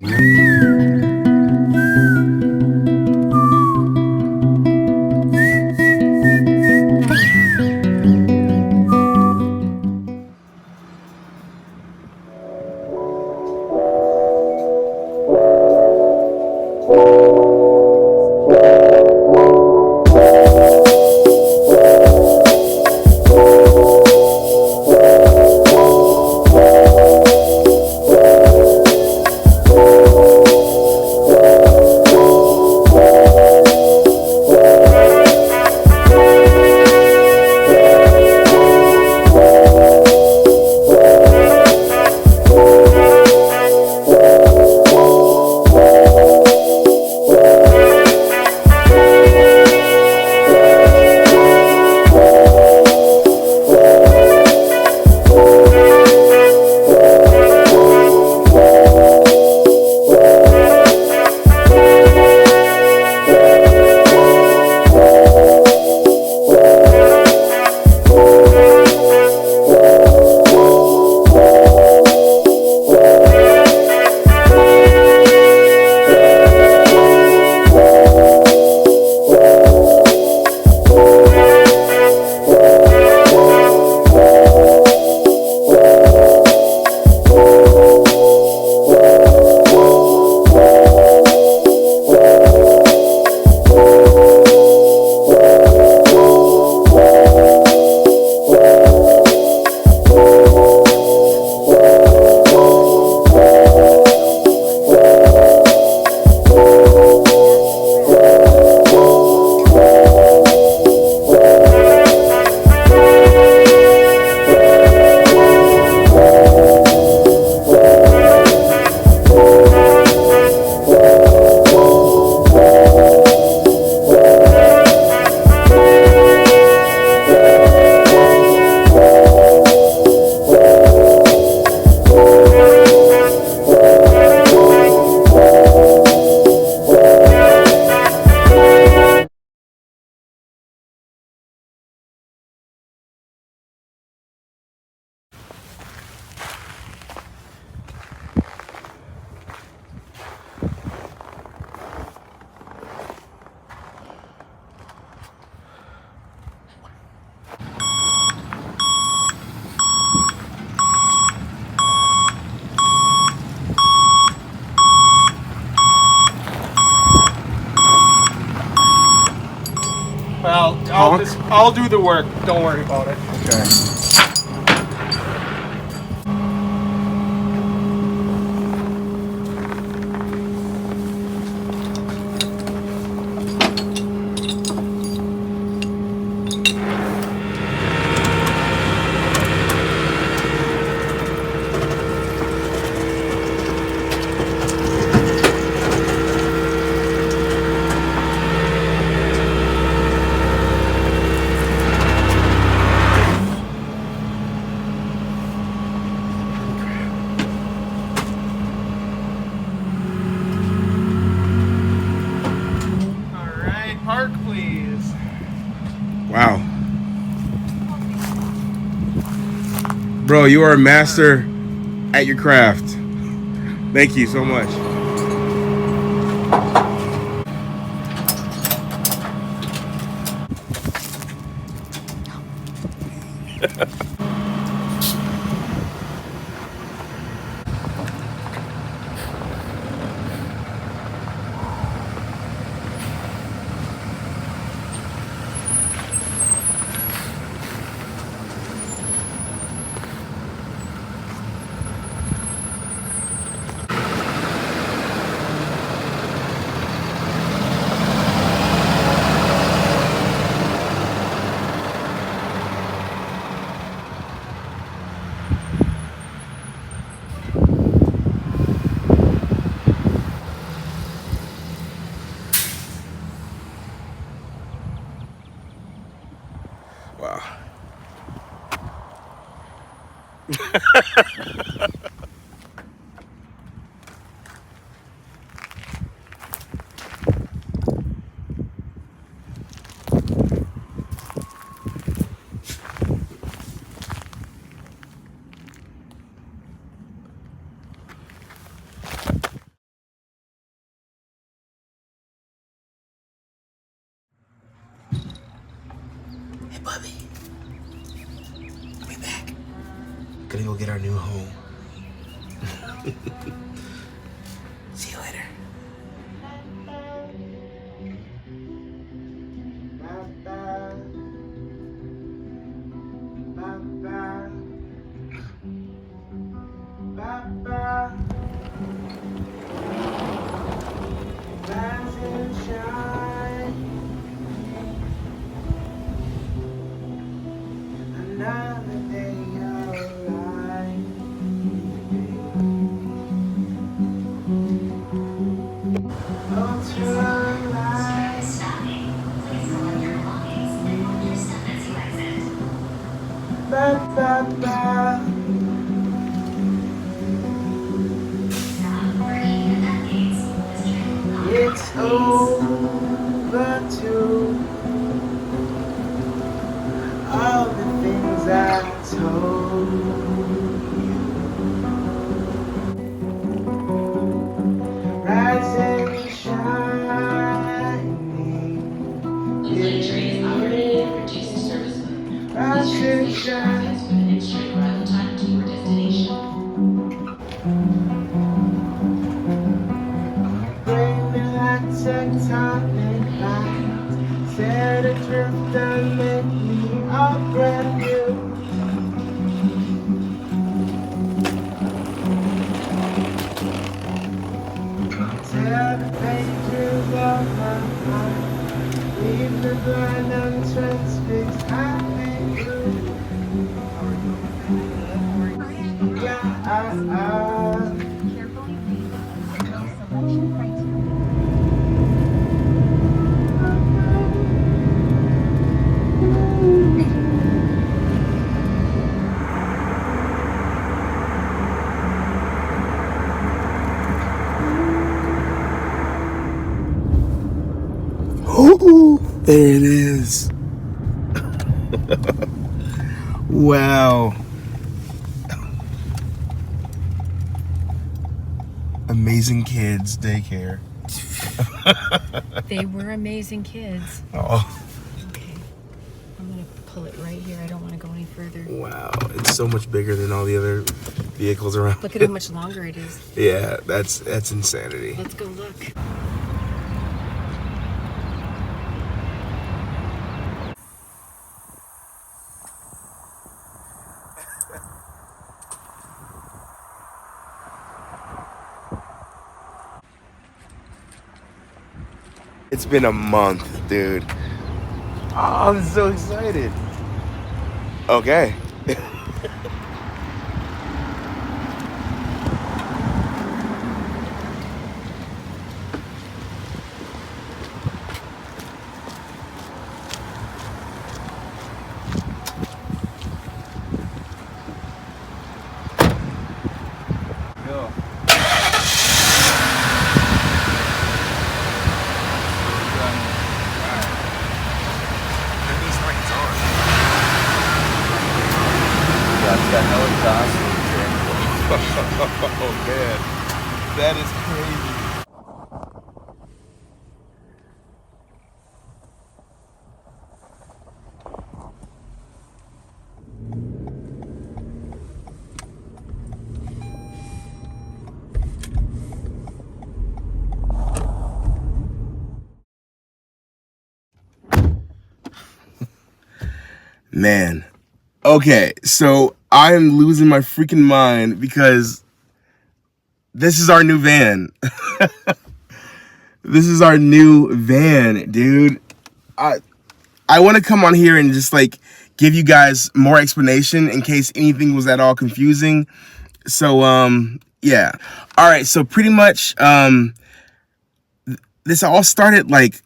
Well, I'll do the work. Don't worry about it. Okay. All right, park, please. Wow. Bro, you are a master at your craft. Thank you so much. Wow. puppy. I'll be back. Gonna go get our new home. See you later. It's over to all the things I told you. Rise and shining. The lane train is operating at reduced service mode. Rise This and transmission shine. has minute straight arrival time to your destination. Flaming like tectonic lines, set adrift and make me all brand new. Tear the pages of my mind, leave the blind and transfixed. I thank you. Yeah, Carefully read the selection criteria. Ooh, there it is. Wow. Amazing Kids Daycare. They were amazing kids. Oh, Okay. I'm going to pull it right here. I don't want to go any further. wow. It's so much bigger than all the other vehicles around. Look at how much longer it is. Yeah, that's insanity. Let's go look. It's been a month, dude. Oh, I'm so excited. Okay. Oh man, that is crazy. Man, okay, so I'm losing my freaking mind because this is our new van. This is our new van, dude. I want to come on here and just like give you guys more explanation in case anything was at all confusing. So yeah. All right, so pretty much this all started like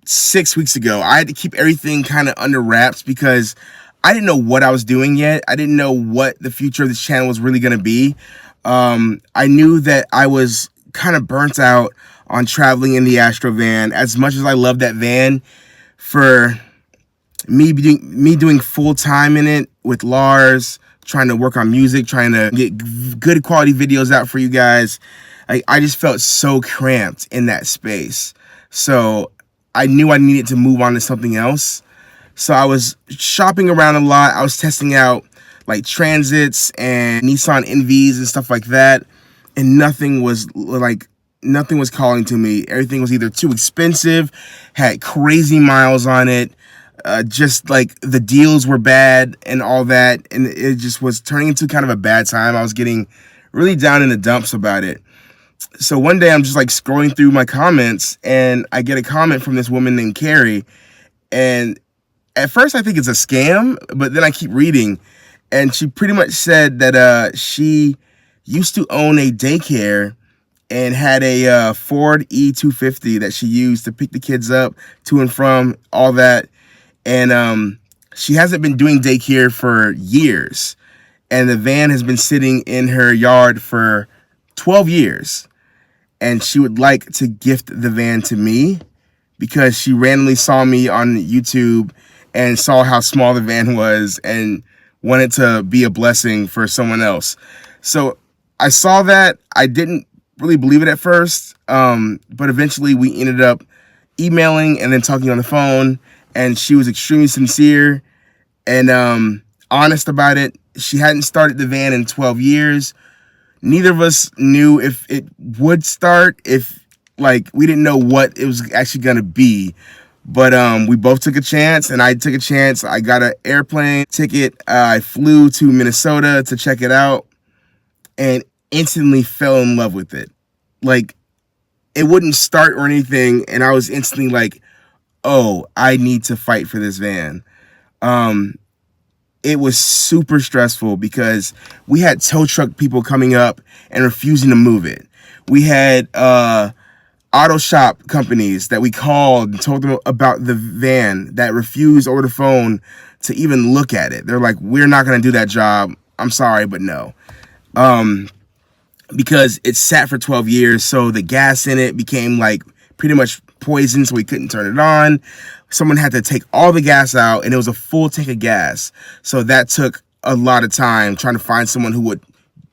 6 weeks ago. I had to keep everything kind of under wraps because I didn't know what I was doing yet. I didn't know what the future of this channel was really going to be. I knew that I was kind of burnt out on traveling in the Astro van. As much as I love that van, for me doing full time in it with Lars, trying to work on music, trying to get good quality videos out for you guys, I just felt so cramped in that space. So I knew I needed to move on to something else. So I was shopping around a lot. I was testing out like Transits and Nissan NVs and stuff like that. And nothing was calling to me. Everything was either too expensive, had crazy miles on it, just like the deals were bad and all that. And it just was turning into kind of a bad time. I was getting really down in the dumps about it. So one day I'm just like scrolling through my comments and I get a comment from this woman named Carrie. And at first I think it's a scam, but then I keep reading and she pretty much said that she used to own a daycare and had a Ford E250 that she used to pick the kids up to and from, all that. And she hasn't been doing daycare for years. And the van has been sitting in her yard for 12 years. And she would like to gift the van to me because she randomly saw me on YouTube and saw how small the van was and wanted to be a blessing for someone else. So I saw that. I didn't really believe it at first, but eventually we ended up emailing and then talking on the phone, and she was extremely sincere and honest about it. She hadn't started the van in 12 years. Neither of us knew if it would start, if like we didn't know what it was actually going to be. But we both took a chance, and I took a chance. I got an airplane ticket. I flew to Minnesota to check it out and instantly fell in love with it. Like, it wouldn't start or anything, and I was instantly like, oh, I need to fight for this van. It was super stressful because we had tow truck people coming up and refusing to move it. We had auto shop companies that we called and told them about the van that refused over the phone to even look at it. They're like, we're not going to do that job. I'm sorry, but no. Because it sat for 12 years, so the gas in it became like pretty much poison, so we couldn't turn it on. Someone had to take all the gas out, and it was a full tank of gas. So that took a lot of time trying to find someone who would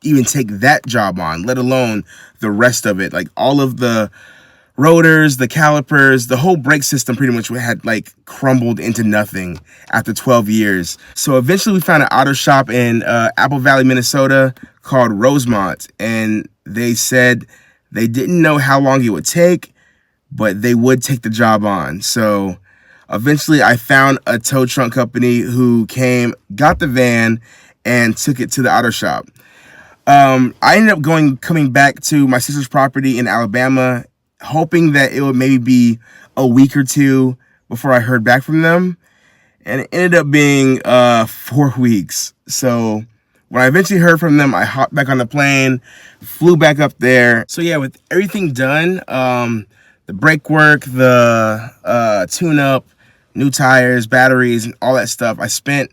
even take that job on, let alone the rest of it. Like all of the rotors, the calipers, the whole brake system pretty much had like crumbled into nothing after 12 years. So eventually we found an auto shop in Apple Valley, Minnesota called Rosemont. And they said they didn't know how long it would take, but they would take the job on. So eventually I found a tow truck company who came, got the van, and took it to the auto shop. I ended up coming back to my sister's property in Alabama, hoping that it would maybe be a week or two before I heard back from them. And it ended up being 4 weeks. So when I eventually heard from them, I hopped back on the plane, flew back up there. So yeah, with everything done, the brake work, the tune-up, new tires, batteries, and all that stuff, I spent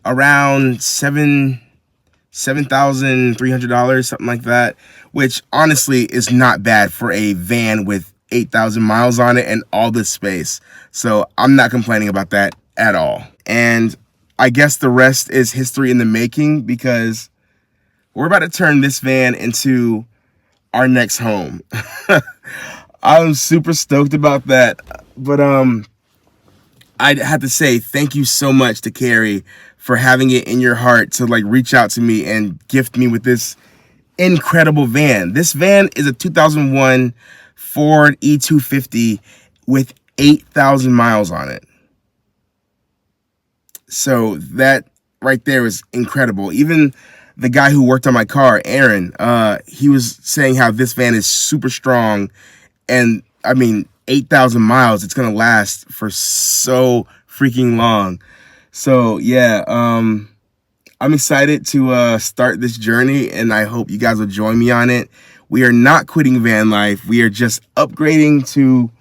around $7,300, something like that, which honestly is not bad for a van with 8,000 miles on it and all this space. So I'm not complaining about that at all. And I guess the rest is history in the making, because we're about to turn this van into our next home. I'm super stoked about that. But I'd have to say thank you so much to Carrie for having it in your heart to like reach out to me and gift me with this incredible van. This van is a 2001 Ford E250 with 8,000 miles on it. So that right there is incredible. Even the guy who worked on my car, Aaron, he was saying how this van is super strong. And I mean, 8,000 miles, it's going to last for so freaking long. So yeah, I'm excited to start this journey, and I hope you guys will join me on it. We are not quitting van life. We are just upgrading to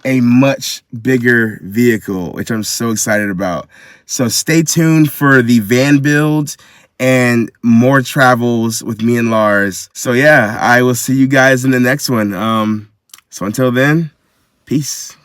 a much bigger vehicle, which I'm so excited about. So stay tuned for the van build and more travels with me and Lars. So yeah, I will see you guys in the next one. So until then, peace.